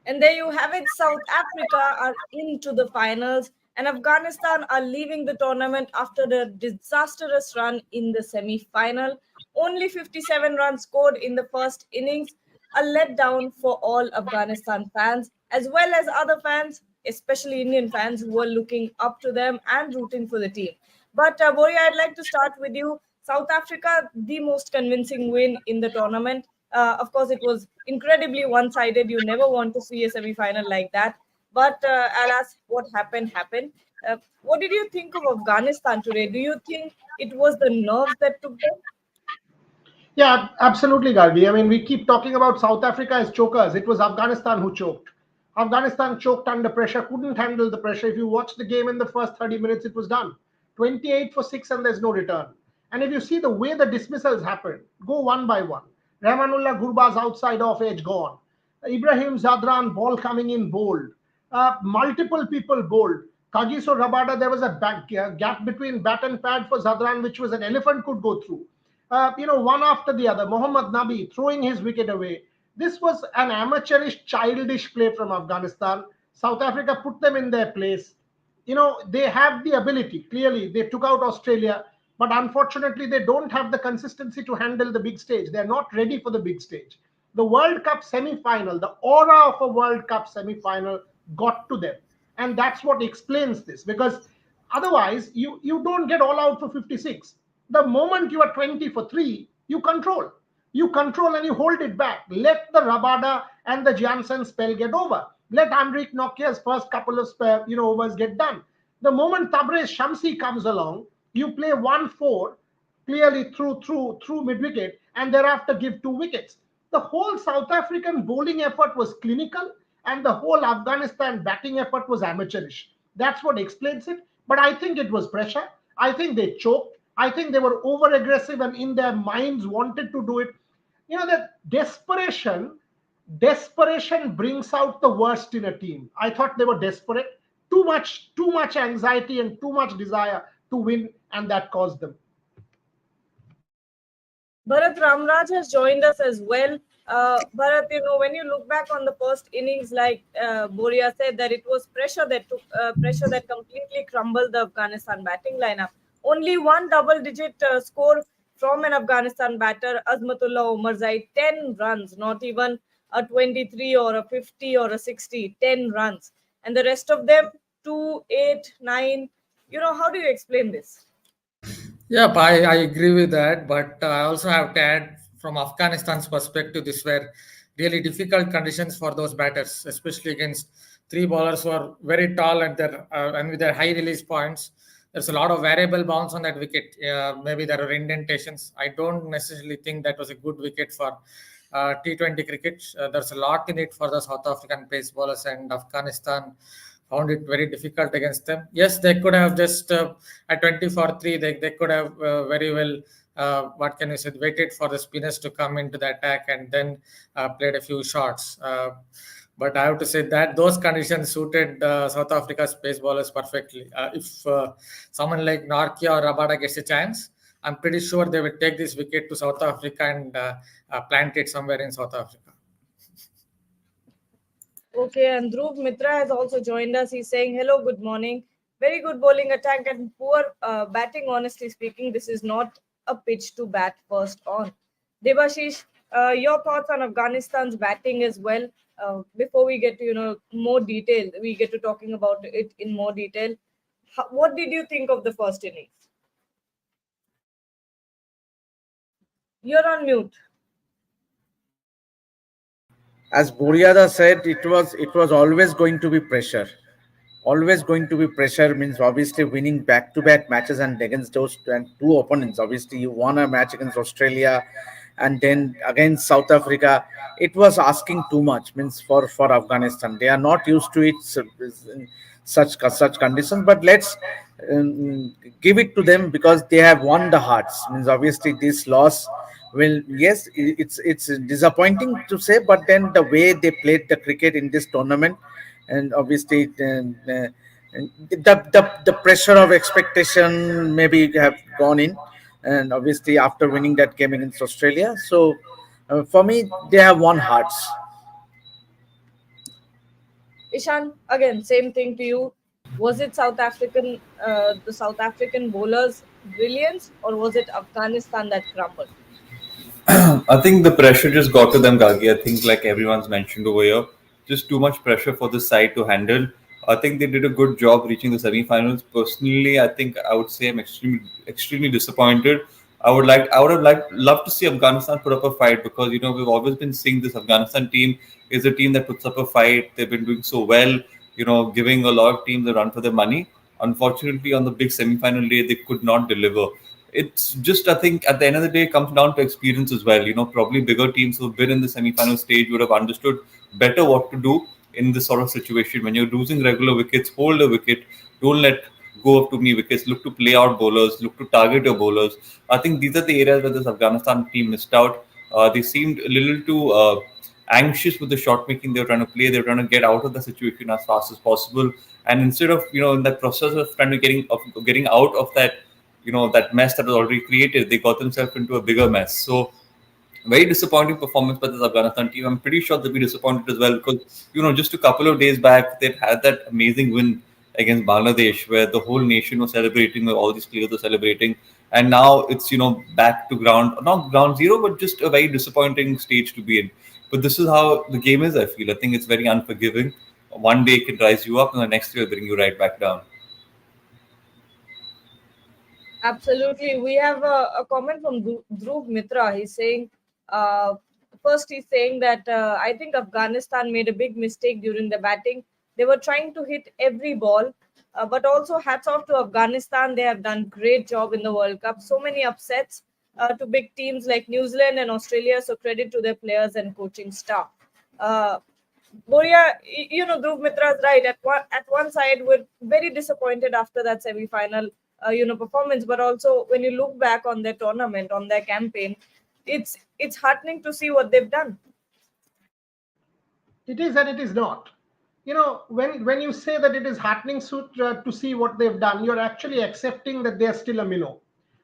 And there you have it. South Africa are into the finals, and Afghanistan are leaving the tournament after the disastrous run in the semi-final. Only 57 runs scored in the first innings, a letdown for all Afghanistan fans, as well as other fans, especially Indian fans who were looking up to them and rooting for the team. But Boria, I'd like to start with you. South Africa, the most convincing win in the tournament. Of course, it was incredibly one-sided. You never want to see a semi-final like that. But alas, what happened happened. What did you think of Afghanistan today? Do you think it was the nerves that took them? Yeah, absolutely, Gargi. I mean, we keep talking about South Africa as chokers. It was Afghanistan who choked. Afghanistan choked under pressure, couldn't handle the pressure. If you watch the game in the first 30 minutes, it was done. 28 for 6, and there's no return. And if you see the way the dismissals happened, go one by one. Rahmanullah Gurba's outside off edge gone. Ibrahim Zadran ball coming in bold. Multiple people bold. Kagiso Rabada, there was a gap between bat and pad for Zadran, which was an elephant could go through. One after the other. Mohammad Nabi throwing his wicket away. This was an amateurish, childish play from Afghanistan. South Africa put them in their place. They have the ability. Clearly, they took out Australia, but unfortunately, they don't have the consistency to handle the big stage. They're not ready for the big stage. The World Cup semi-final, the aura of a World Cup semi-final got to them. And that's what explains this, because otherwise, you don't get all out for 56. The moment you are 20 for 3, you control. You control and you hold it back. Let the Rabada and the Janssen spell get over. Let Amrik Nokia's first couple of overs get done. The moment Tabrez Shamsi comes along, you play 1-4 clearly through mid-wicket, and thereafter give 2 wickets. The whole South African bowling effort was clinical, and the whole Afghanistan batting effort was amateurish. That's what explains it. But I think it was pressure. I think they choked. I think they were over aggressive and in their minds wanted to do it. That desperation brings out the worst in a team. I thought they were desperate. Too much anxiety and too much desire to win, and that caused them. Bharat Ramraj has joined us as well. Bharat, when you look back on the first innings, like Boria said, that it was pressure that completely crumbled the Afghanistan batting lineup. Only one double-digit score from an Afghanistan batter, Azmatullah Omarzai, 10 runs, not even a 23 or a 50 or a 60, 10 runs. And the rest of them, 2, 8, 9. How do you explain this? Yeah, I agree with that, but I also have to add from Afghanistan's perspective, these were really difficult conditions for those batters, especially against 3 bowlers who are very tall and with their high release points. There's a lot of variable bounce on that wicket. Maybe there are indentations. I don't necessarily think that was a good wicket for T20 cricket. There's a lot in it for the South African pace bowlers, and Afghanistan found it very difficult against them. Yes, they could have just at 20 for 3, they could have very well, what can you say, waited for the spinners to come into the attack and then played a few shots. But I have to say that those conditions suited South Africa's pace bowlers perfectly. If someone like Nortje or Rabada gets a chance, I'm pretty sure they will take this wicket to South Africa and plant it somewhere in South Africa. Okay, and Dhruv Mitra has also joined us. He's saying, hello, good morning. Very good bowling attack and poor batting, honestly speaking. This is not a pitch to bat first on. Devashish, your thoughts on Afghanistan's batting as well. Before we get to, more detail, we get to talking about it in more detail. What did you think of the first innings? You're on mute. As Buriada said, it was always going to be pressure. Always going to be pressure means obviously winning back-to-back matches and against those two opponents. Obviously, you won a match against Australia, and then against South Africa. It was asking too much. Means for Afghanistan, they are not used to it. Such conditions. But let's give it to them because they have won the hearts. Means obviously this loss well, yes, it's disappointing to say, but then the way they played the cricket in this tournament, and obviously the pressure of expectation maybe have gone in, and obviously after winning that game against Australia, so for me they have won hearts. Ishan, again, same thing to you. Was it the South African bowlers' brilliance, or was it Afghanistan that crumbled? I think the pressure just got to them, Gagi. I think, like everyone's mentioned over here, just too much pressure for this side to handle. I think they did a good job reaching the semi-finals. Personally, I think I would say I'm extremely disappointed. I would have loved to see Afghanistan put up a fight because we've always been seeing this Afghanistan team is a team that puts up a fight. They've been doing so well, giving a lot of teams a run for their money. Unfortunately, on the big semi-final day, they could not deliver. It's just, I think, at the end of the day, it comes down to experience as well. Probably bigger teams who've been in the semi-final stage would have understood better what to do in this sort of situation. When you're losing regular wickets, hold a wicket, don't let go of too many wickets, look to play out bowlers, look to target your bowlers. I think these are the areas where this Afghanistan team missed out. They seemed a little too anxious with the shot making they were trying to play. They were trying to get out of the situation as fast as possible. And instead of, in that process of trying to getting out of that mess that was already created, they got themselves into a bigger mess. So very disappointing performance by this Afghanistan team. I'm pretty sure they'll be disappointed as well because just a couple of days back they'd had that amazing win against Bangladesh where the whole nation was celebrating, where all these players were celebrating, and now it's back to not ground zero, but just a very disappointing stage to be in. But this is how the game is. I think it's very unforgiving. One day it can rise you up, and the next day it'll bring you right back down. Absolutely. We have a comment from Dhruv Mitra. He's saying, uh, first, he's saying that I think Afghanistan made a big mistake during the batting. They were trying to hit every ball, but also hats off to Afghanistan. They have done great job in the World Cup. So many upsets to big teams like New Zealand and Australia. So credit to their players and coaching staff. Uh, Boria, Dhruv Mitra is right. At one side, we're very disappointed after that semi-final, performance. But also, when you look back on their tournament, on their campaign, it's heartening to see what they've done. It is and it is not. When you say that it is heartening to see what they've done, you're actually accepting that they're still a minnow,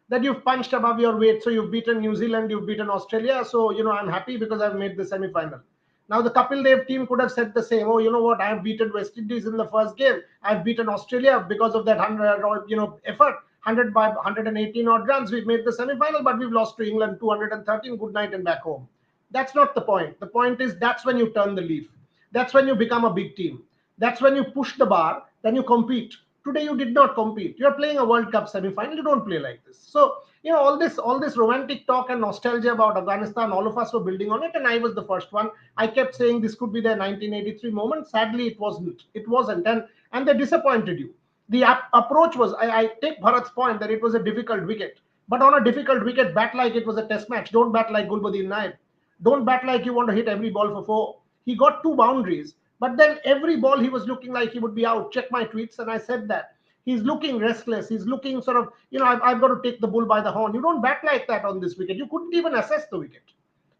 that you've punched above your weight. So you've beaten New Zealand, you've beaten Australia. So I'm happy because I've made the semi-final. Now the Kapil Dev team could have said the same. Oh, you know what? I've beaten West Indies in the first game. I've beaten Australia because of that 100 or effort. 100 by 118 odd runs. We've made the semi-final, but we've lost to England 213. Good night and back home. That's not the point. The point is that's when you turn the leaf. That's when you become a big team. That's when you push the bar, then you compete. Today you did not compete. You're playing a World Cup semi-final. You don't play like this. So, all this romantic talk and nostalgia about Afghanistan, all of us were building on it, and I was the first one. I kept saying this could be their 1983 moment. Sadly, it wasn't. It wasn't. And they disappointed you. The approach was, I take Bharat's point that it was a difficult wicket. But on a difficult wicket, bat like it was a test match. Don't bat like Gulbuddin Naib. Don't bat like you want to hit every ball for four. He got two boundaries, but then every ball he was looking like he would be out. Check my tweets, and I said that. He's looking restless. He's looking sort of, I've got to take the bull by the horn. You don't bat like that on this wicket. You couldn't even assess the wicket.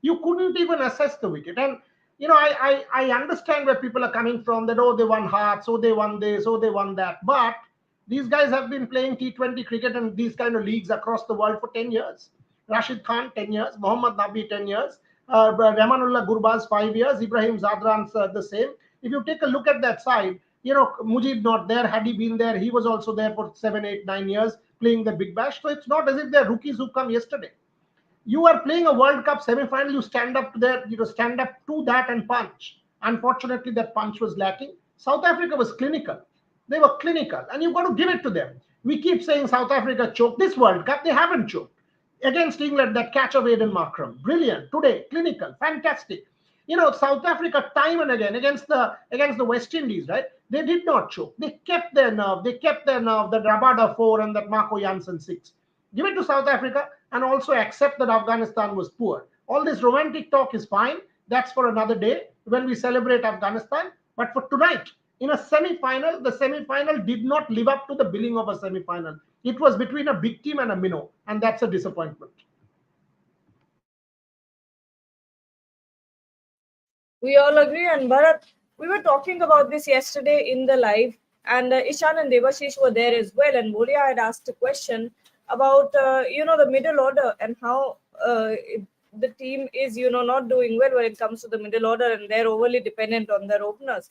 You couldn't even assess the wicket. And, I understand where people are coming from that, oh, they won hearts, oh, they won this, oh, they won that. But these guys have been playing T20 cricket and these kind of leagues across the world for 10 years. Rashid Khan, 10 years. Mohammad Nabi, 10 years. Rahmanullah Gurbaz, 5 years. Ibrahim Zadran's the same. If you take a look at that side, Mujib not there. Had he been there, he was also there for 7, 8, 9 years playing the Big Bash. So it's not as if they're rookies who come yesterday. You are playing a World Cup semi-final. You stand up to that, stand up to that and punch. Unfortunately, that punch was lacking. South Africa was clinical. They were clinical, and you've got to give it to them. We keep saying South Africa choked this World Cup. They haven't choked against England. That catch of Aiden Markram, brilliant. Today, clinical, fantastic. South Africa time and again against the West Indies, right? They did not choke. They kept their nerve. They kept their nerve. That Rabada 4 and that Marco Jansen 6. Give it to South Africa and also accept that Afghanistan was poor. All this romantic talk is fine. That's for another day when we celebrate Afghanistan. But for tonight, in a semi-final, the semi-final did not live up to the billing of a semi-final. It was between a big team and a minnow, and that's a disappointment. We all agree. And Bharat, we were talking about this yesterday in the live, and Ishan and Devashish were there as well. And Boria had asked a question about the middle order and how the team is, not doing well when it comes to the middle order, and they're overly dependent on their openers.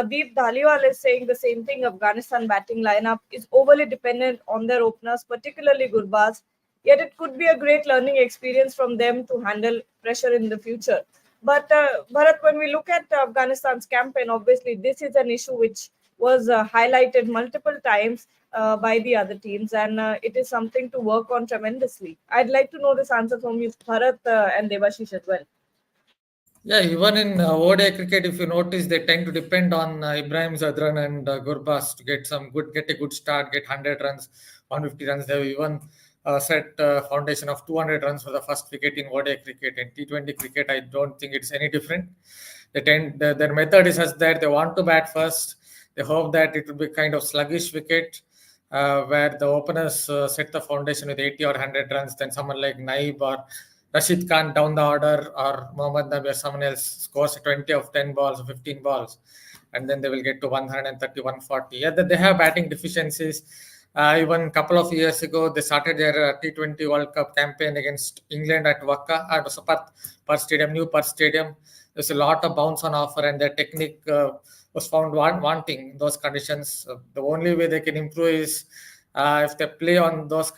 Deep Dhaliwal is saying the same thing. Afghanistan batting lineup is overly dependent on their openers, particularly Gurbaz. Yet it could be a great learning experience from them to handle pressure in the future. But Bharat, when we look at Afghanistan's campaign, obviously this is an issue which was highlighted multiple times by the other teams, and it is something to work on tremendously. I'd like to know this answer from you, Bharat, and Devashish as well. Yeah, even in ODI cricket, if you notice, they tend to depend on Ibrahim Zadran and Gurbas to get a good start, get 100 runs, 150 runs. They've even set foundation of 200 runs for the first wicket in ODI cricket. In T20 cricket, I don't think it's any different. Their method is such that they want to bat first. They hope that it will be kind of sluggish wicket where the openers set the foundation with 80 or 100 runs. Then someone like Naib or Rashid Khan down the order, or Mohammad Nabi or someone else scores 20 of 10 balls or 15 balls, and then they will get to 130, 140. Yeah, they have batting deficiencies. Even a couple of years ago, they started their T20 World Cup campaign against England at Wakka, at Perth Stadium, new Perth Stadium. There's a lot of bounce on offer, and their technique was found wanting in those conditions. The only way they can improve is if they play on those the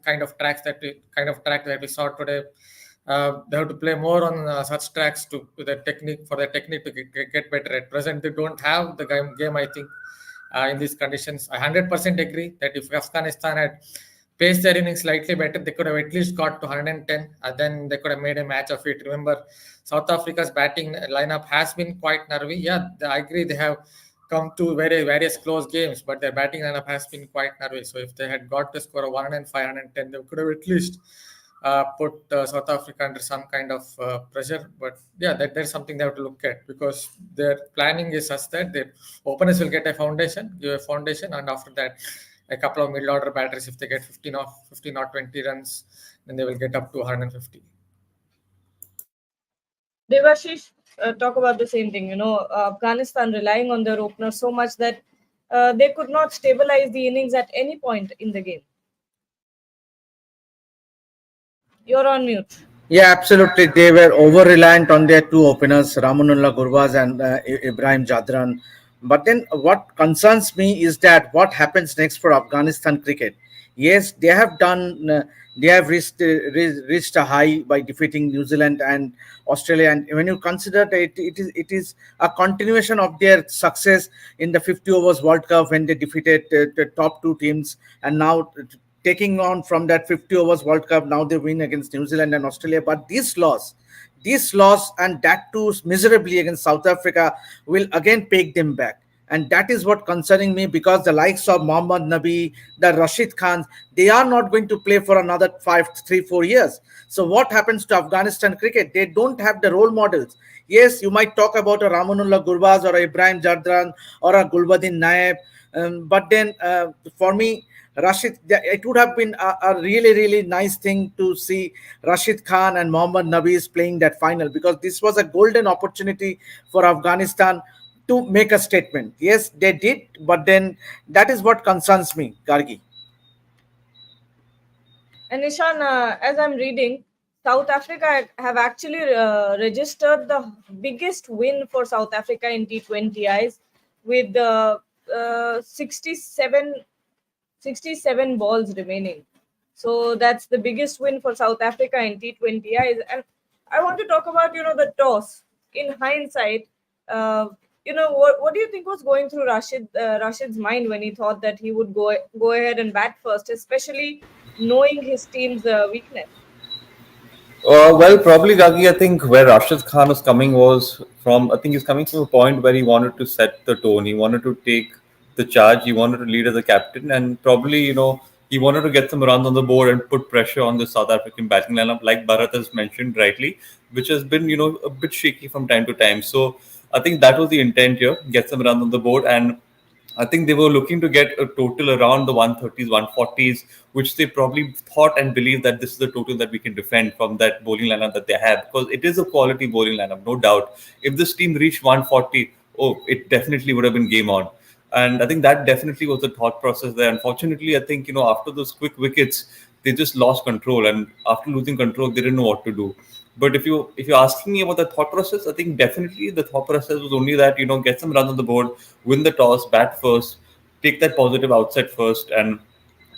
kind of track that we saw today. They have to play more on such tracks to the technique for the technique to get better. At present, they don't have the game. I think in these conditions, I 100% agree that if Afghanistan had paced their innings slightly better, they could have at least got to 110. Then they could have made a match of it. Remember, South Africa's batting lineup has been quite nervy. Yeah, I agree. They have come to various close games, but their batting lineup has been quite nervy. So if they had got the score of 105, 110, they could have at least put South Africa under some kind of pressure. But yeah, there's something they have to look at, because their planning is such that the openers will get give a foundation, and after that, a couple of middle order batters, if they get 15 or 20 runs, then they will get up to 150. Devashish, talk about the same thing. Afghanistan relying on their openers so much that they could not stabilize the innings at any point in the game. You're on mute. Yeah, absolutely. They were over reliant on their two openers, Ramanullah Gurbaz and Ibrahim Jadran. But then what concerns me is that what happens next for Afghanistan cricket. Yes, they have reached a high by defeating New Zealand and Australia. And when you consider that it is a continuation of their success in the 50 overs World Cup when they defeated the top two teams, and now taking on from that 50 overs World Cup. Now they win against New Zealand and Australia. But this loss, and that too miserably against South Africa, will again peg them back. And that is what concerning me, because the likes of Mohammad Nabi, the Rashid Khan, they are not going to play for another 4 years. So what happens to Afghanistan cricket? They don't have the role models. Yes, you might talk about a Ramanullah Gurbaz or a Ibrahim Jardran or a Gulbuddin Naib, but then for me, Rashid, it would have been a really, really nice thing to see Rashid Khan and Mohammad Nabi playing that final, because this was a golden opportunity for Afghanistan to make a statement. Yes, they did, but then that is what concerns me, Gargi. And Nishan, as I'm reading, South Africa have actually registered the biggest win for South Africa in T20Is with 67 balls remaining. So that's the biggest win for South Africa in T20Is. And I want to talk about, the toss. In hindsight, what do you think was going through Rashid's mind when he thought that he would go ahead and bat first, especially knowing his team's weakness? Well, probably Gagi. I think where Rashid Khan was coming was from. I think he's coming from a point where he wanted to set the tone. He wanted to take the charge. He wanted to lead as a captain, and probably he wanted to get some runs on the board and put pressure on the South African batting lineup, like Bharat has mentioned rightly, which has been a bit shaky from time to time. So I think that was the intent here: get some runs on the board. And I think they were looking to get a total around the 130s, 140s, which they probably thought and believed that this is the total that we can defend from that bowling lineup that they have, because it is a quality bowling lineup, no doubt. If this team reached 140, oh, it definitely would have been game on. And I think that definitely was the thought process there. Unfortunately, I think, after those quick wickets, they just lost control, and after losing control, they didn't know what to do. But if you're asking me about the thought process, I think definitely the thought process was only that get some runs on the board, win the toss, bat first, take that positive outset first, and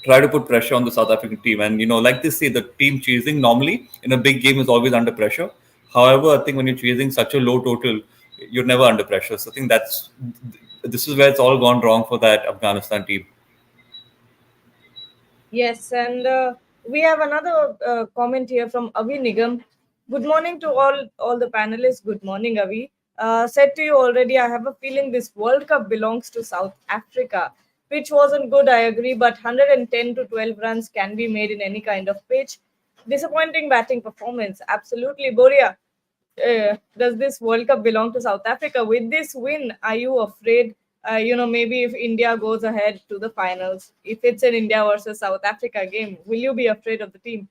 try to put pressure on the South African team. And like they say, the team chasing normally in a big game is always under pressure. However, I think when you're chasing such a low total, you're never under pressure. So I think this is where it's all gone wrong for that Afghanistan team. Yes, and we have another comment here from Avi Nigam. Good morning to all the panelists. Good morning, Avi. Said to you already, I have a feeling this World Cup belongs to South Africa. Pitch wasn't good, I agree, but 110 to 12 runs can be made in any kind of pitch. Disappointing batting performance. Absolutely, Boria. Does this World Cup belong to South Africa? With this win, are you afraid? Maybe if India goes ahead to the finals, if it's an India versus South Africa game, will you be afraid of the team?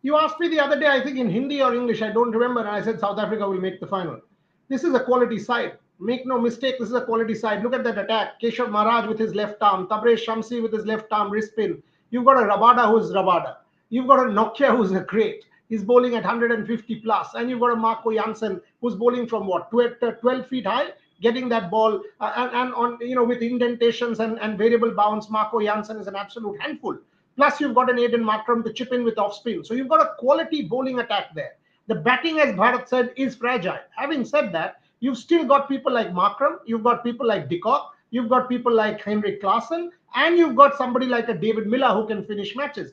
You asked me the other day, I think in Hindi or English, I don't remember, and I said South Africa will make the final. This is a quality side. Make no mistake, this is a quality side. Look at that attack. Keshav Maharaj with his left arm, Tabrez Shamsi with his left arm wrist spin. You've got a Rabada who's Rabada. You've got a Nokia who's a great. He's bowling at 150 plus. And you've got a Marco Jansen who's bowling from what, 12 feet high, getting that ball and on, with indentations and variable bounce. Marco Jansen is an absolute handful. Plus, you've got an Aiden Markram to chip in with off spin. So you've got a quality bowling attack there. The batting, as Bharat said, is fragile. Having said that, you've still got people like Markram, you've got people like Dickok, you've got people like Henrik Klaassen, and you've got somebody like a David Miller who can finish matches.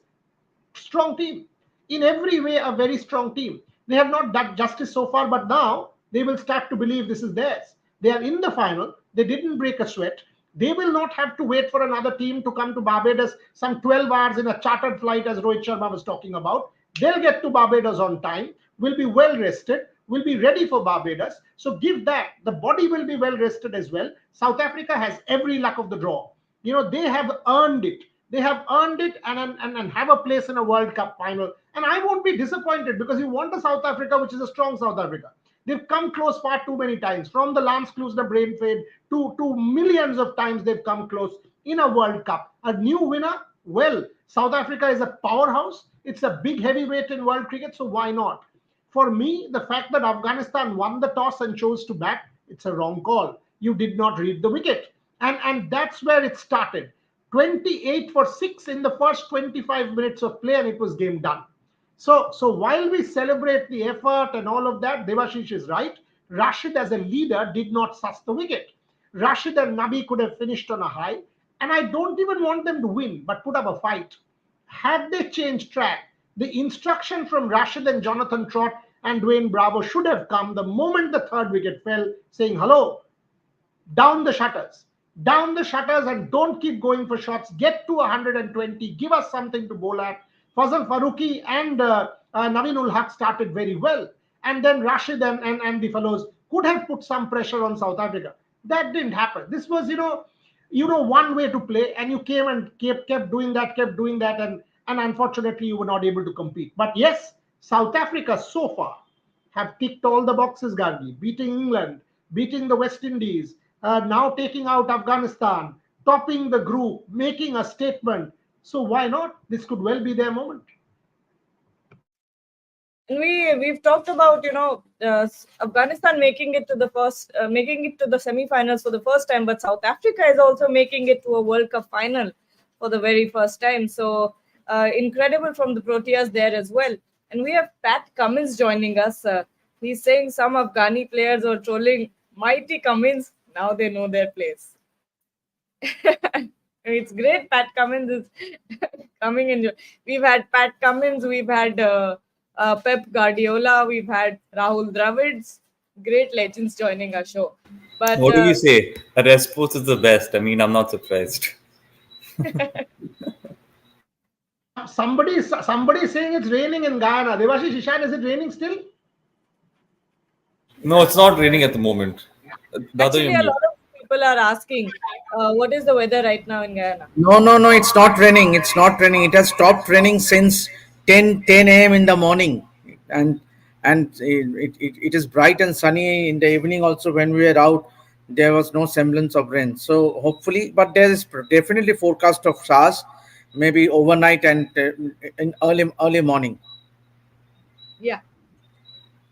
Strong team. In every way, a very strong team. They have not done justice so far, but now they will start to believe this is theirs. They are in the final. They didn't break a sweat. They will not have to wait for another team to come to Barbados some 12 hours in a chartered flight, as Rohit Sharma was talking about. They'll get to Barbados on time, will be well rested, will be ready for Barbados. So give that. The body will be well rested as well. South Africa has every luck of the draw. They have earned it. They have earned it and have a place in a World Cup final. And I won't be disappointed because you want a South Africa, which is a strong South Africa. They've come close far too many times. From the Lance Klusener brain fade to millions of times they've come close in a World Cup. A new winner? Well, South Africa is a powerhouse. It's a big heavyweight in world cricket, so why not? For me, the fact that Afghanistan won the toss and chose to bat, it's a wrong call. You did not read the wicket. And that's where it started. 28 for 6 in the first 25 minutes of play, and it was game done. So while we celebrate the effort and all of that, Devashish is right. Rashid as a leader did not suss the wicket. Rashid and Nabi could have finished on a high, and I don't even want them to win, but put up a fight. Had they changed track, the instruction from Rashid and Jonathan Trott and Dwayne Bravo should have come the moment the third wicket fell, saying, hello, down the shutters. Down the shutters and don't keep going for shots. Get to 120. Give us something to bowl at. Fazal Farooqi and Naveen ul Haq started very well. And then Rashid and the fellows could have put some pressure on South Africa. That didn't happen. This was, one way to play. And you came and kept doing that. And unfortunately, you were not able to compete. But yes, South Africa so far have ticked all the boxes, Gargi. Beating England, beating the West Indies, now taking out Afghanistan, topping the group, making a statement. So why not? This could well be their moment. And we've talked about Afghanistan making it to the semifinals for the first time, but South Africa is also making it to a World Cup final for the very first time. So incredible from the Proteas there as well. And we have Pat Cummins joining us. He's saying some Afghani players are trolling mighty Cummins. Now they know their place. It's great. Pat Cummins is coming in. We've had Pat Cummins. We've had Pep Guardiola. We've had Rahul Dravids. Great legends joining our show. But what do we say? Response is the best. I mean, I'm not surprised. Somebody is saying it's raining in Guyana. Devashish Ishan, is it raining still? No, it's not raining at the moment. Actually, a lot of people are asking, what is the weather right now in Guyana? No, it's not raining. It's not raining. It has stopped raining since 10 a.m. in the morning. And it is bright and sunny in the evening also. When we were out, there was no semblance of rain. So hopefully, but there is definitely forecast of showers. maybe overnight and in early morning. Yeah.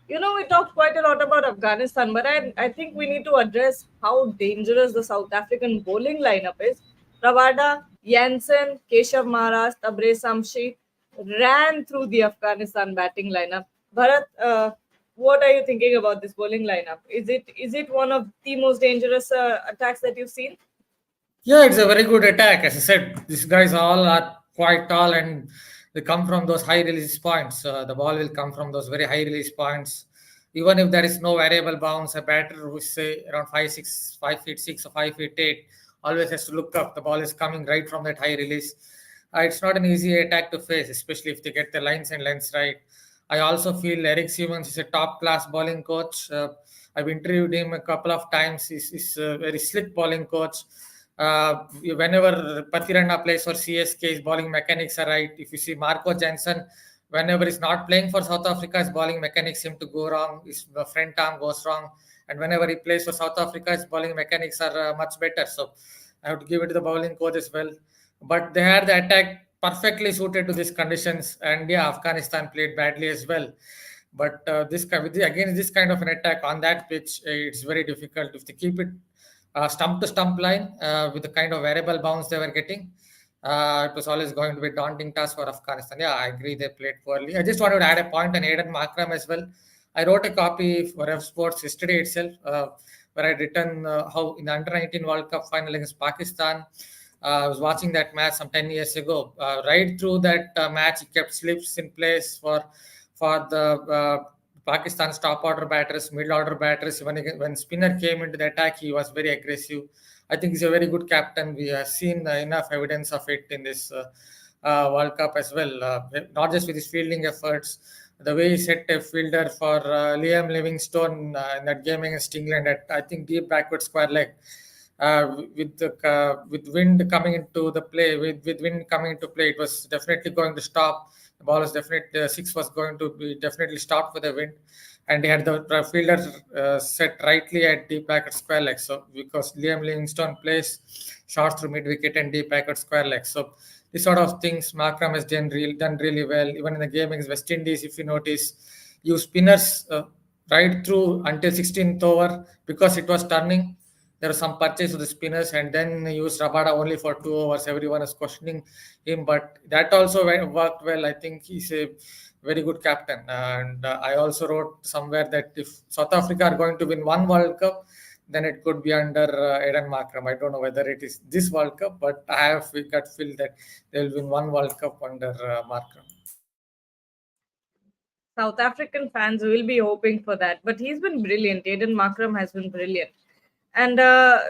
We talked quite a lot about Afghanistan, but I think we need to address how dangerous the South African bowling lineup is. Ravada, Jansen, Keshav Maharaj, Tabre Samshi ran through the Afghanistan batting lineup. Bharat, what are you thinking about this bowling lineup? Is it one of the most dangerous attacks that you've seen? Yeah, it's a very good attack. As I said, these guys all are quite tall and they come from those high release points. The ball will come from those very high release points. Even if there is no variable bounce, a batter who is say around 5'6", 5 feet 6 or 5 feet 8 always has to look up. The ball is coming right from that high release. It's not an easy attack to face, especially if they get the lines and lengths right. I also feel Eric Siemens is a top class bowling coach. I've interviewed him a couple of times. He's a very slick bowling coach. Whenever Patirana plays for CSK, his bowling mechanics are right. If you see Marco Jansen, whenever he's not playing for South Africa, his bowling mechanics seem to go wrong. His front arm goes wrong. And whenever he plays for South Africa, his bowling mechanics are much better. So I have to give it to the bowling coach as well. But they had the attack perfectly suited to these conditions. And yeah, Afghanistan played badly as well. But again, this kind of an attack on that pitch, it's very difficult. If they keep it stump to stump line with the kind of variable bounce they were getting, it was always going to be a daunting task for Afghanistan. Yeah, I agree they played poorly. I just wanted to add a point on Aiden Markram as well. I wrote a copy for F Sports yesterday itself, where I written how in the Under 19 World Cup final against Pakistan. I was watching that match some 10 years ago. Right through that match, he kept slips in place for the Pakistan's top order batters, middle order batters. When spinner came into the attack, he was very aggressive. I think he's a very good captain. We have seen enough evidence of it in this World Cup as well. Not just with his fielding efforts, the way he set a fielder for Liam Livingstone in that game against England at I think deep backward square leg. With wind coming into the play, with wind coming into play, it was definitely going to stop. The ball was definitely six was going to be definitely stopped with the wind, and they had the fielder set rightly at deep backward square leg. So because Liam Livingstone plays shots through mid wicket and deep backward square leg, so this sort of things Markram has done really well. Even in the game against West Indies, if you notice, use spinners right through until 16th over because it was turning. There was some purchase of the spinners, and then use Rabada only for 2 overs. Everyone is questioning him, but that also worked well. I think he's a very good captain. And I also wrote somewhere that if South Africa are going to win one World Cup, then it could be under Aiden Markram. I don't know whether it is this World Cup, but I have a gut feel that they'll win one World Cup under Markram. South African fans will be hoping for that, but he's been brilliant. Aiden Markram has been brilliant. And, I'll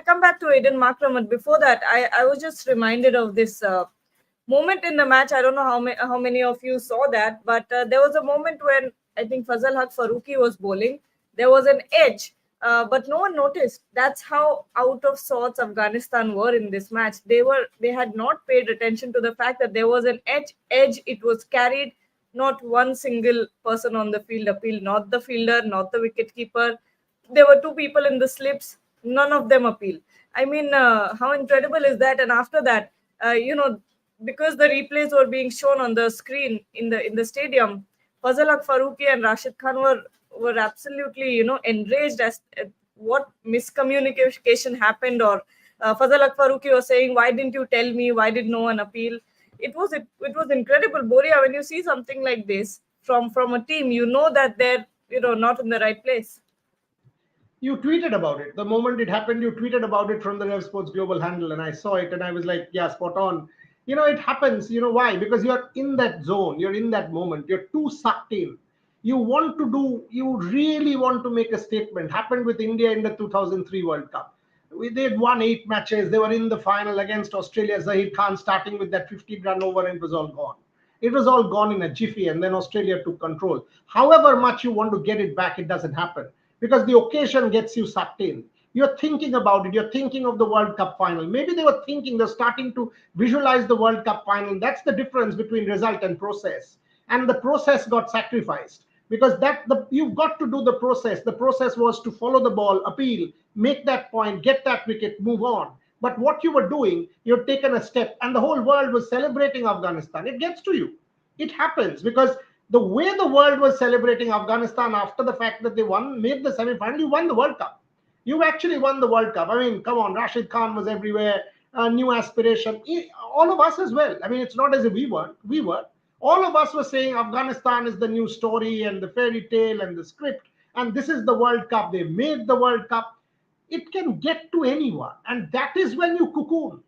come back to Aiden Markram. But before that, I was just reminded of this moment in the match. I don't know how many of you saw that, but there was a moment when I think Fazal Haq Faruqi was bowling. There was an edge, but no one noticed. That's how out of sorts Afghanistan were in this match. They had not paid attention to the fact that there was an edge. It was carried. Not one single person on the field appealed. Not the fielder, not the wicketkeeper. There were two people in the slips. None of them appeal. I mean, how incredible is that? And after that, because the replays were being shown on the screen in the stadium, Fazal Haq Faruqi and Rashid Khan were absolutely enraged as what miscommunication happened. Or Fazal Haq Faruqi was saying, "Why didn't you tell me? Why did no one appeal?" It was incredible, Boria. When you see something like this from a team, you know that they're not in the right place. You tweeted about it the moment it happened. You tweeted about it from the Rev Sports Global handle, and I saw it, and I was like, yeah, spot on. It happens. Why? Because you're in that zone, you're in that moment, you're too sucked in. You really want to make a statement. Happened with India in the 2003 World Cup. They'd won 8 matches. They were in the final against Australia. Zahid Khan starting with that 50-run over, and it was all gone. It was all gone in a jiffy, and then Australia took control. However much you want to get it back, it doesn't happen because the occasion gets you sucked in. You're thinking about it. You're thinking of the World Cup final. Maybe they're starting to visualize the World Cup final. That's the difference between result and process. And the process got sacrificed because you've got to do the process. The process was to follow the ball, appeal, make that point, get that wicket, move on. But what you were doing, you'd taken a step, and the whole world was celebrating Afghanistan. It gets to you. It happens because the way the world was celebrating Afghanistan after the fact that they won, made the semi-final, you won the World Cup. You actually won the World Cup. I mean, come on, Rashid Khan was everywhere, new aspiration. All of us as well. I mean, it's not as if we weren't. We were. All of us were saying Afghanistan is the new story and the fairy tale and the script, and this is the World Cup. They made the World Cup. It can get to anyone, and that is when you cocoon.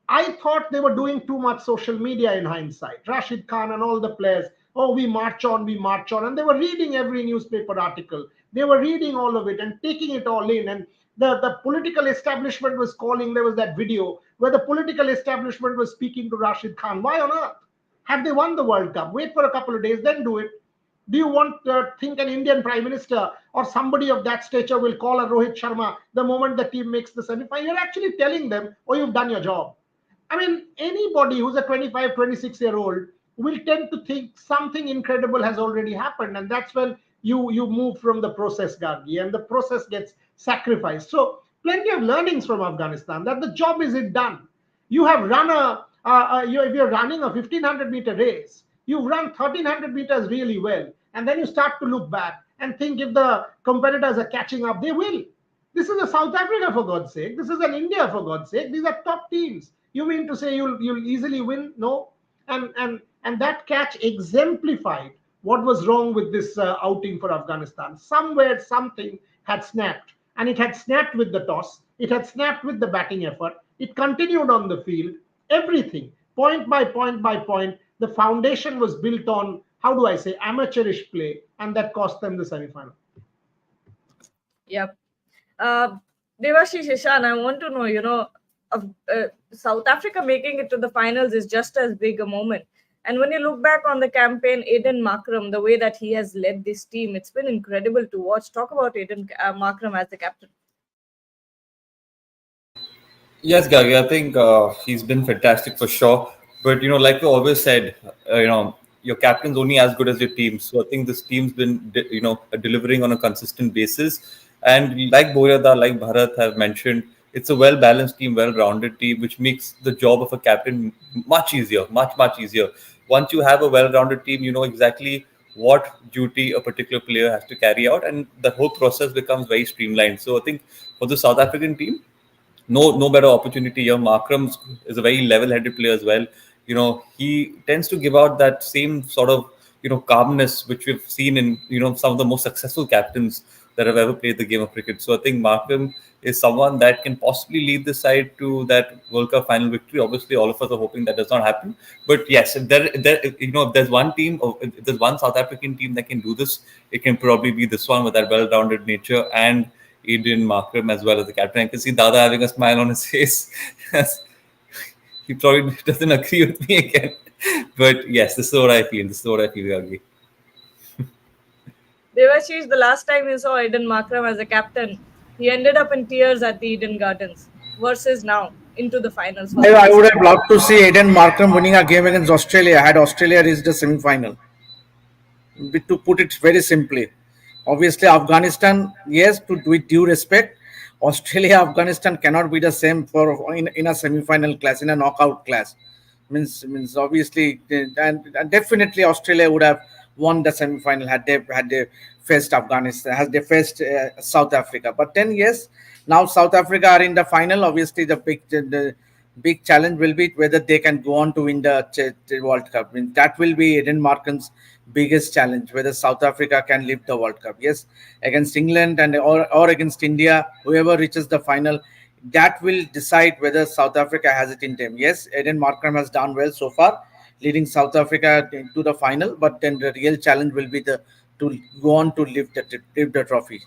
I thought they were doing too much social media in hindsight. Rashid Khan and all the players, oh, we march on, we march on. And they were reading every newspaper article. They were reading all of it and taking it all in. And the political establishment was calling. There was that video where the political establishment was speaking to Rashid Khan. Why on earth? Had they won the World Cup, wait for a couple of days, then do it. Do you want to think an Indian Prime Minister or somebody of that stature will call a Rohit Sharma the moment the team makes the semi-final? You're actually telling them, oh, you've done your job. I mean, anybody who's a 25, 26-year-old will tend to think something incredible has already happened. And that's when you move from the process, Gargi, and the process gets sacrificed. So plenty of learnings from Afghanistan that the job isn't done. You have run if you're running a 1500-meter race, you've run 1300 meters really well. And then you start to look back and think if the competitors are catching up, they will. This is a South Africa, for God's sake. This is an India, for God's sake. These are top teams. You mean to say you'll easily win? No. And that catch exemplified what was wrong with this outing for Afghanistan. Somewhere something had snapped, and it had snapped with the toss. It had snapped with the batting effort. It continued on the field. Everything, point by point by point, the foundation was built on, how do I say, amateurish play, and that cost them the semi-final. Yep. Devashi Shishan, I want to know, South Africa making it to the finals is just as big a moment. And when you look back on the campaign, Aiden Markram, the way that he has led this team, it's been incredible to watch. Talk about Aiden Markram as the captain. Yes, Gagi, I think he's been fantastic for sure. But like we always said, your captain's only as good as your team. So I think this team's been, delivering on a consistent basis. And like Boyada, like Bharat have mentioned, it's a well-balanced team, well-rounded team, which makes the job of a captain much easier, much easier. Once you have a well-rounded team, you know exactly what duty a particular player has to carry out, and the whole process becomes very streamlined. So I think for the South African team, no better opportunity here. Markram is a very level-headed player as well. He tends to give out that same sort of calmness which we've seen in some of the most successful captains that have ever played the game of cricket. So I think Markram is someone that can possibly lead the side to that World Cup final victory. Obviously, all of us are hoping that does not happen. But yes, if there's one team, or if there's one South African team that can do this, it can probably be this one with that well-rounded nature and Aiden Markram as well as the captain. I can see Dada having a smile on his face. He probably doesn't agree with me again. But yes, this is what I feel. Gagi. Devashish, the last time you saw Aiden Markram as a captain, he ended up in tears at the Eden Gardens versus now into the finals. I would have loved to see Aiden Markram winning a game against Australia had Australia reached the semi-final. To put it very simply, obviously Afghanistan, yes, with due respect, Australia, Afghanistan cannot be the same in a semi-final class, in a knockout class. Means obviously, and definitely Australia would have won the semi-final had they faced Afghanistan, had they faced South Africa. But then yes, now South Africa are in the final. Obviously, the big challenge will be whether they can go on to win the World Cup. That will be Aiden Markram's biggest challenge, whether South Africa can lift the World Cup. Yes, against England or against India, whoever reaches the final, that will decide whether South Africa has it in them. Yes, Aiden Markram has done well so far, leading South Africa to the final, but then the real challenge will be to go on to lift the trophy.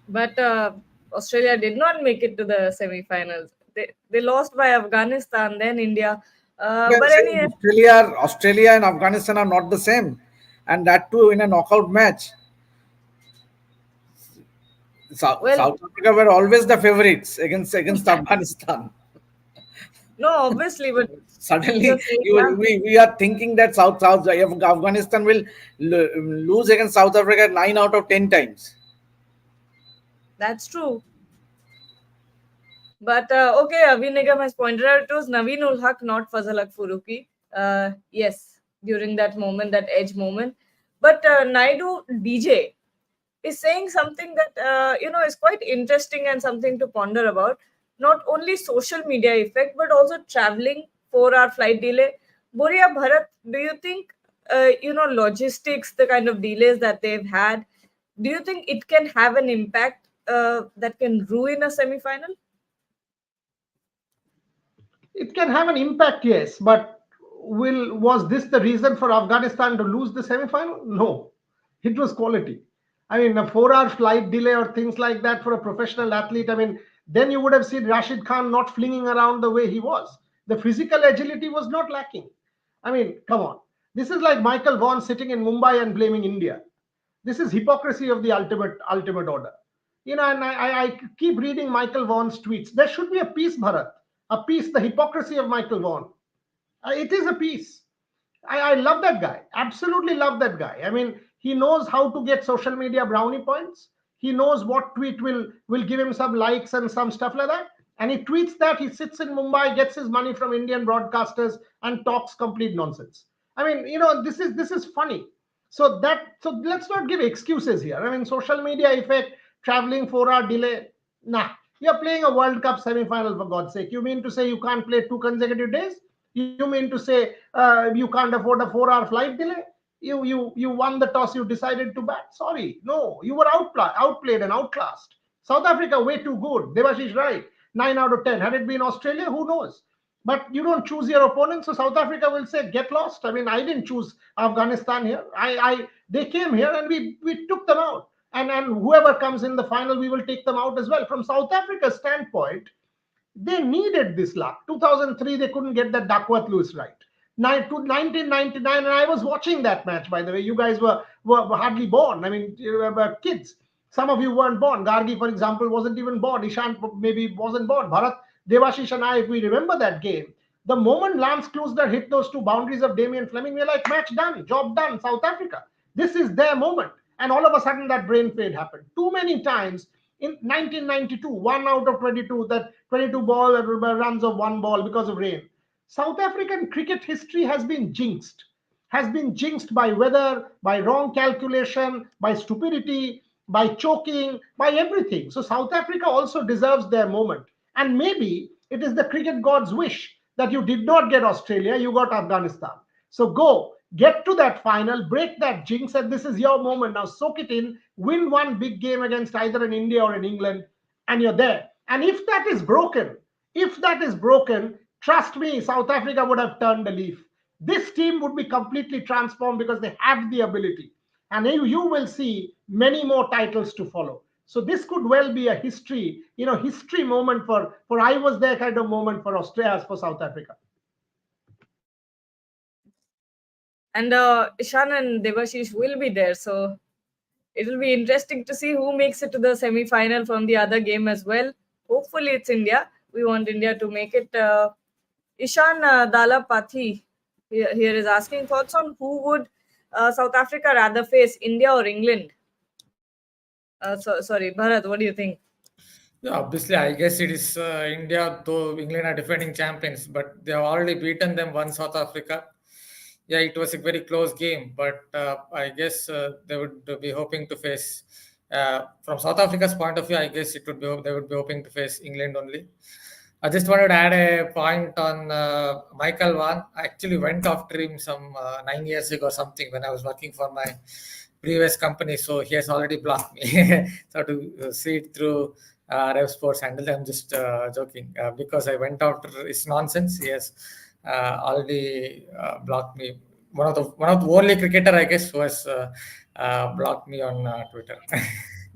But Australia did not make it to the semi-finals. They lost by Afghanistan, then India. But anyway, Australia and Afghanistan are not the same, and that too in a knockout match. South Africa were always the favorites against Afghanistan. No, obviously, but suddenly we are thinking that Afghanistan will lose against South Africa 9 out of 10 times. That's true. But okay, Avi Nigam has pointed out it was Naveen ul Haq, not Fazal Haq Furuki. Yes, during that moment, that edge moment. But Naidu DJ is saying something that is quite interesting and something to ponder about. Not only social media effect, but also traveling, 4-hour flight delay. Boria Bharat, do you think logistics, the kind of delays that they've had, do you think it can have an impact that can ruin a semi-final? It can have an impact, yes, but will was this the reason for Afghanistan to lose the semi-final? No, it was quality. I mean, a 4-hour flight delay or things like that for a professional athlete. I mean, then you would have seen Rashid Khan not flinging around the way he was. The physical agility was not lacking. I mean, come on. This is like Michael Vaughan sitting in Mumbai and blaming India. This is hypocrisy of the ultimate order. And I keep reading Michael Vaughan's tweets. There should be a piece, Bharat, a piece, the hypocrisy of Michael Vaughan. It is a piece. I love that guy. Absolutely love that guy. I mean, he knows how to get social media brownie points. He knows what tweet will give him some likes and some stuff like that. And he tweets that he sits in Mumbai, gets his money from Indian broadcasters, and talks complete nonsense. I mean, this is funny. So let's not give excuses here. I mean, social media effect, traveling 4-hour delay. Nah, you're playing a World Cup semi-final for God's sake. You mean to say you can't play 2 consecutive days? You mean to say you can't afford a 4-hour flight delay? You won the toss. You decided to bat. Sorry, no, you were outplayed and outclassed. South Africa way too good. Devashish right. 9 out of 10. Had it been Australia, who knows? But you don't choose your opponent, so South Africa will say, "Get lost." I mean, I didn't choose Afghanistan here. I They came here and we took them out. And whoever comes in the final, we will take them out as well. From South Africa's standpoint, they needed this luck. 2003, they couldn't get that Duckworth Lewis right. 1999, and I was watching that match, by the way. You guys were hardly born. I mean, you were kids. Some of you weren't born. Gargi, for example, wasn't even born. Ishant maybe wasn't born. Bharat, Devashish, and I, if we remember that game, the moment Lance Klusener hit those two boundaries of Damien Fleming, we were like, match done, job done, South Africa. This is their moment. And all of a sudden, that brain fade happened. Too many times in 1992, 1 out of 22, that 22 ball runs of one ball because of rain. South African cricket history has been jinxed by weather, by wrong calculation, by stupidity, by choking, by everything. So South Africa also deserves their moment. And maybe it is the cricket god's wish that you did not get Australia, you got Afghanistan. So go, get to that final, break that jinx, and this is your moment. Now soak it in, win one big game against either an India or an England, and you're there. And if that is broken, trust me, South Africa would have turned a leaf. This team would be completely transformed because they have the ability. And you will see many more titles to follow. So this could well be a history moment for I was there kind of moment for Australia, for South Africa. And Ishan and Devashish will be there. So it will be interesting to see who makes it to the semi-final from the other game as well. Hopefully it's India. We want India to make it. Ishan Dalapathy here is asking thoughts on who would South Africa rather face, India or England? Sorry, Bharat, what do you think? Yeah, obviously, I guess it is India, though England are defending champions, but they have already beaten them once, South Africa. Yeah, it was a very close game, but I guess they would be hoping to face, from South Africa's point of view, I guess they would be hoping to face England only. I just wanted to add a point on Michael Vaughan. I actually went after him some 9 years ago or something when I was working for my previous company. So he has already blocked me. So to see it through Rev Sports handle, I'm just joking because I went after his nonsense. He has already blocked me. One of the only cricketer, I guess, who has blocked me on Twitter.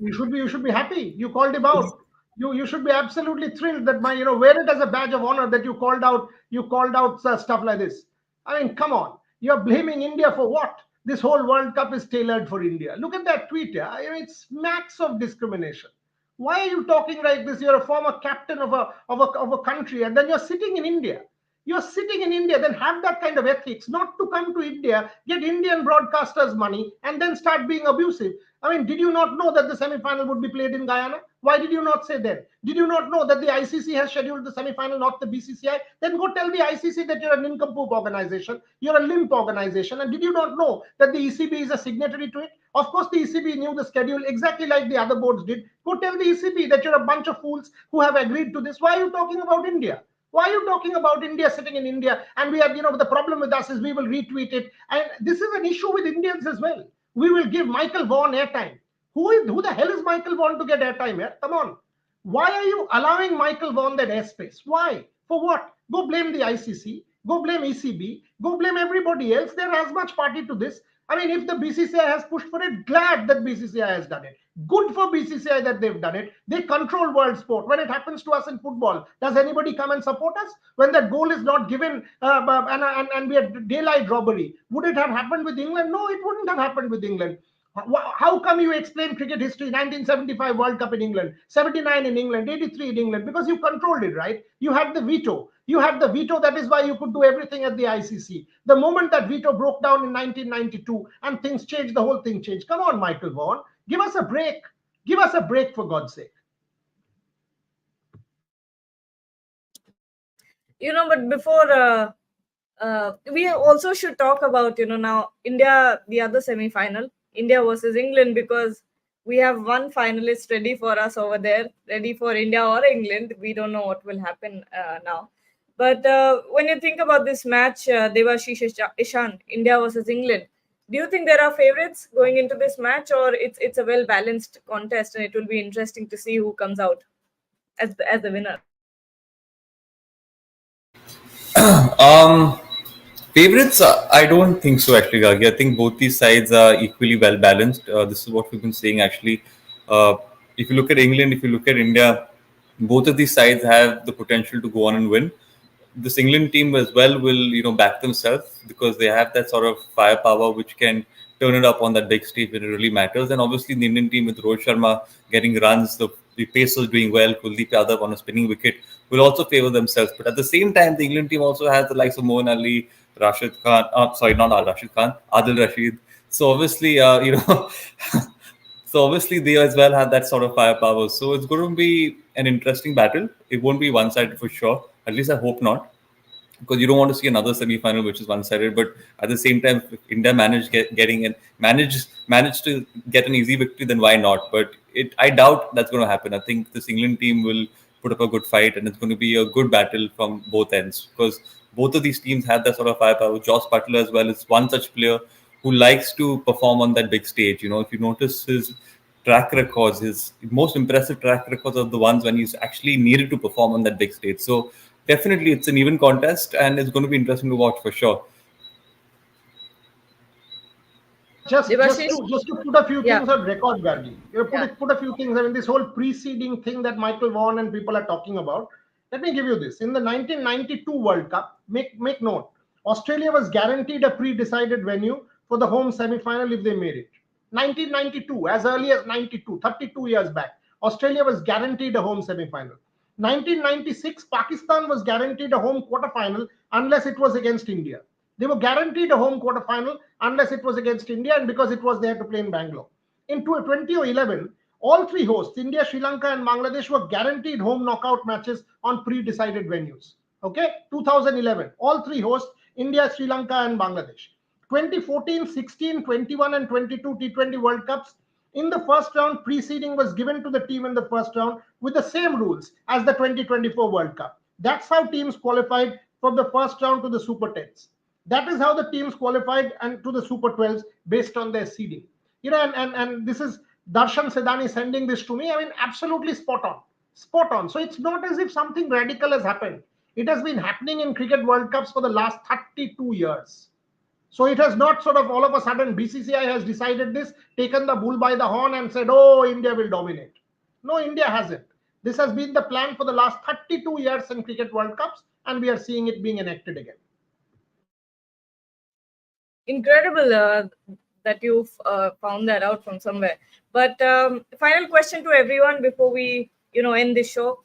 You should be happy. You called him out. You should be absolutely thrilled that wear it as a badge of honor that you called out stuff like this. I mean, come on. You're blaming India for what? This whole World Cup is tailored for India. Look at that tweet. Yeah? I mean, it's max of discrimination. Why are you talking like this? You're a former captain of a country, and then you're sitting in India. You're sitting in India, then have that kind of ethics, not to come to India, get Indian broadcasters' money, and then start being abusive. I mean, did you not know that the semi-final would be played in Guyana? Why did you not say then? Did you not know that the ICC has scheduled the semi-final, not the BCCI? Then go tell the ICC that you're a nincompoop organization, you're a limp organization. And did you not know that the ECB is a signatory to it? Of course, the ECB knew the schedule exactly like the other boards did. Go tell the ECB that you're a bunch of fools who have agreed to this. Why are you talking about India? Why are you talking about India sitting in India? And we are, the problem with us is we will retweet it. And this is an issue with Indians as well. We will give Michael Vaughan airtime. Who the hell is Michael Vaughan to get airtime here? Come on. Why are you allowing Michael Vaughan that airspace? Why? For what? Go blame the ICC. Go blame ECB. Go blame everybody else. They're as much party to this. I mean, if the BCCI has pushed for it, glad that BCCI has done it. Good for BCCI that they've done it. They control world sport. When it happens to us in football, does anybody come and support us? When that goal is not given and we had daylight robbery, would it have happened with England? No, it wouldn't have happened with England. How come you explain cricket history? 1975 World Cup in England, 79 in England, 83 in England, because you controlled it, right? You had the veto. You had the veto. That is why you could do everything at the ICC. The moment that veto broke down in 1992 and things changed, the whole thing changed. Come on, Michael Vaughan. Give us a break. Give us a break, for God's sake. But before we also should talk about, now India, the other semi-final, India versus England, because we have one finalist ready for us over there, ready for India or England. We don't know what will happen now. But when you think about this match, Devashish Ishan, India versus England, do you think there are favorites going into this match, or it's a well-balanced contest and it will be interesting to see who comes out as the winner? Favorites? I don't think so, actually, Gagi. I think both these sides are equally well balanced. This is what we've been saying, actually. If you look at England, if you look at India, both of these sides have the potential to go on and win. This England team as well will, back themselves because they have that sort of firepower which can turn it up on that big stage when it really matters. And obviously, the Indian team with Rohit Sharma getting runs, the Pacers doing well, Kuldeep Yadav on a spinning wicket will also favor themselves. But at the same time, the England team also has the likes of Moeen Ali, Rashid Khan. Sorry, not Rashid Khan, Adil Rashid. So obviously, So obviously they as well have that sort of firepower. So it's going to be an interesting battle. It won't be one-sided for sure. At least I hope not, because you don't want to see another semi-final which is one-sided. But at the same time, if India managed to get an easy victory, then why not? But I doubt that's going to happen. I think this England team will put up a good fight, and it's going to be a good battle from both ends because both of these teams have that sort of firepower. Joss Butler as well is one such player who likes to perform on that big stage. If you notice his track records, his most impressive track records are the ones when he's actually needed to perform on that big stage. So definitely it's an even contest and it's going to be interesting to watch for sure. Just to put a few things on record, Gargi. Put a few things. I mean, this whole preceding thing that Michael Vaughan and people are talking about. Let me give you this. In the 1992 World Cup, make note, Australia was guaranteed a pre-decided venue for the home semi-final if they made it. 1992, as early as 92, 32 years back, Australia was guaranteed a home semi-final. 1996, Pakistan was guaranteed a home quarter-final unless it was against India. They were guaranteed a home quarter-final unless it was against India, and because it was there to play in Bangalore. In 2011, all three hosts, India, Sri Lanka, and Bangladesh, were guaranteed home knockout matches on pre-decided venues. Okay, 2011, all three hosts, India, Sri Lanka, and Bangladesh. 2014, 16, 21, and 22 T20 World Cups, in the first round, pre-seeding was given to the team in the first round with the same rules as the 2024 World Cup. That's how teams qualified from the first round to the Super 10s. That is how the teams qualified and to the Super 12s based on their seeding. And this is Darshan Sedani sending this to me. I mean, absolutely spot on. Spot on. So it's not as if something radical has happened. It has been happening in Cricket World Cups for the last 32 years. So it has not sort of all of a sudden BCCI has decided this, taken the bull by the horn and said, oh, India will dominate. No, India hasn't. This has been the plan for the last 32 years in Cricket World Cups, and we are seeing it being enacted again. Incredible that you've found that out from somewhere. But final question to everyone before we end this show.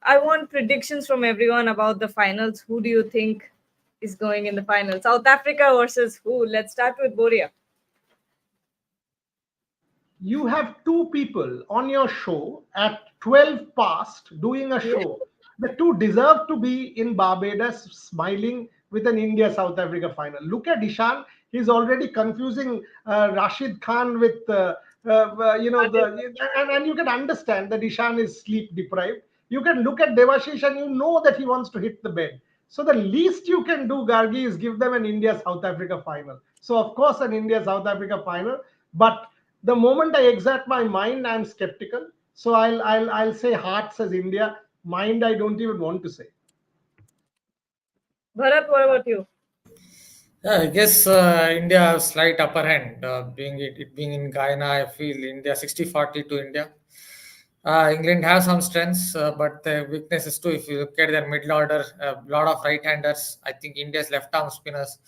I want predictions from everyone about the finals. Who do you think is going in the final? South Africa versus who? Let's start with Boria. You have two people on your show at 12 past doing a Yeah. show. The two deserve to be in Barbados smiling with an India South Africa final. Look at Ishan. He's already confusing Rashid Khan with, and you can understand that Ishan is sleep deprived. You can look at Devashish and you know that he wants to hit the bed. So the least you can do, Gargi, is give them an India South Africa final. So of course, an India South Africa final, but the moment I exert my mind, I'm skeptical. So I'll say heart says India. Mind, I don't even want to say. Bharat, what about you? Yeah, I guess India have slight upper hand. It being in Guyana, I feel India 60-40 to India. England have some strengths, but the weaknesses too. If you look at their middle order, a lot of right-handers. I think India's left-arm spinners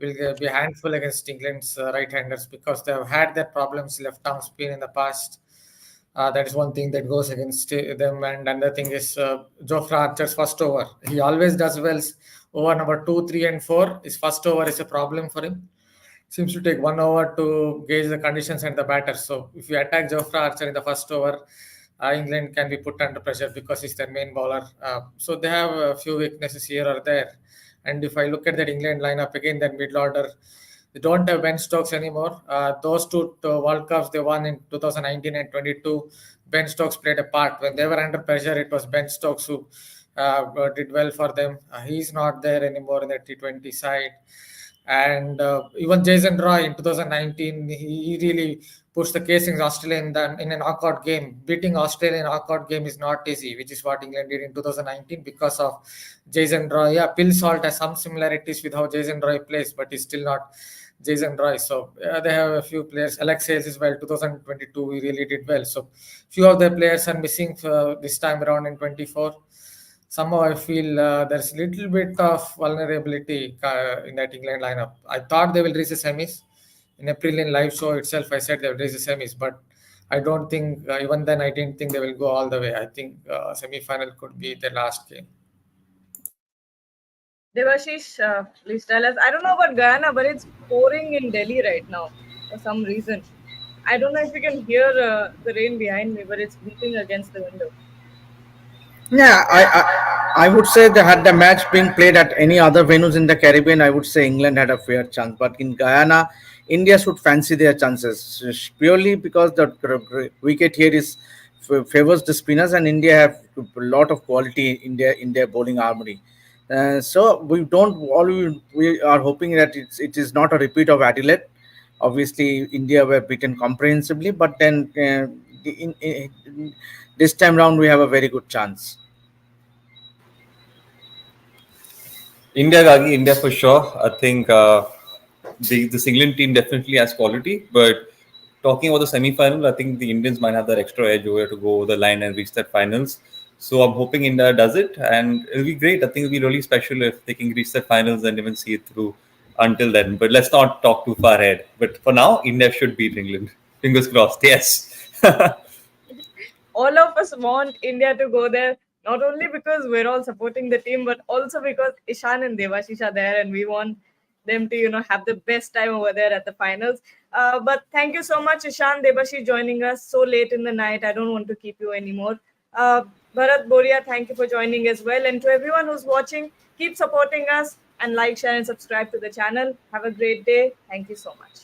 will be a handful against England's right-handers because they have had their problems left-arm spin in the past. That is one thing that goes against them. And another thing is Jofra Archer's first over. He always does well over number 2, 3, and 4. His first over is a problem for him. Seems to take 1 hour to gauge the conditions and the batter. So if you attack Jofra Archer in the first over, England can be put under pressure because he's their main bowler. So they have a few weaknesses here or there. And if I look at that England lineup again, then middle order, they don't have Ben Stokes anymore. Those two World Cups they won in 2019 and 22, Ben Stokes played a part. When they were under pressure, it was Ben Stokes who did well for them. He's not there anymore in the T20 side. And even Jason Roy in 2019, he really pushed the case in Australia in a knockout game. Beating Australia in a knockout game is not easy, which is what England did in 2019 because of Jason Roy. Yeah, Bill Salt has some similarities with how Jason Roy plays, but he's still not Jason Roy. So they have a few players. Alex Hales as well. 2022, he really did well. So few of their players are missing this time around in 24. Somehow I feel there's a little bit of vulnerability in that England lineup. I thought they will reach the semis. In April in live show itself, I said they will reach the semis, but I don't think, even then, I didn't think they will go all the way. I think semi-final could be their last game. Devashish, please tell us. I don't know about Guyana, but it's pouring in Delhi right now for some reason. I don't know if you can hear the rain behind me, but it's beating against the window. Yeah, I would say that had the match been played at any other venues in the Caribbean, I would say England had a fair chance. But in Guyana, India should fancy their chances purely because the wicket here is favors the spinners, and India have a lot of quality in their bowling armory. So we don't all we are hoping that it is not a repeat of Adelaide. Obviously, India were beaten comprehensively, but then this time round we have a very good chance. India, Gagi, India for sure. I think this England team definitely has quality, but talking about the semi-final, I think the Indians might have that extra edge over to go over the line and reach that finals. So I'm hoping India does it, and it'll be great. I think it'll be really special if they can reach the finals and even see it through until then. But let's not talk too far ahead. But for now, India should beat England. Fingers crossed. Yes. All of us want India to go there, not only because we're all supporting the team, but also because Ishan and Devashish are there, and we want them to, have the best time over there at the finals. But thank you so much, Ishan, Devashish, joining us so late in the night. I don't want to keep you anymore. Bharat, Boria, thank you for joining as well. And to everyone who's watching, keep supporting us and like, share, and subscribe to the channel. Have a great day. Thank you so much.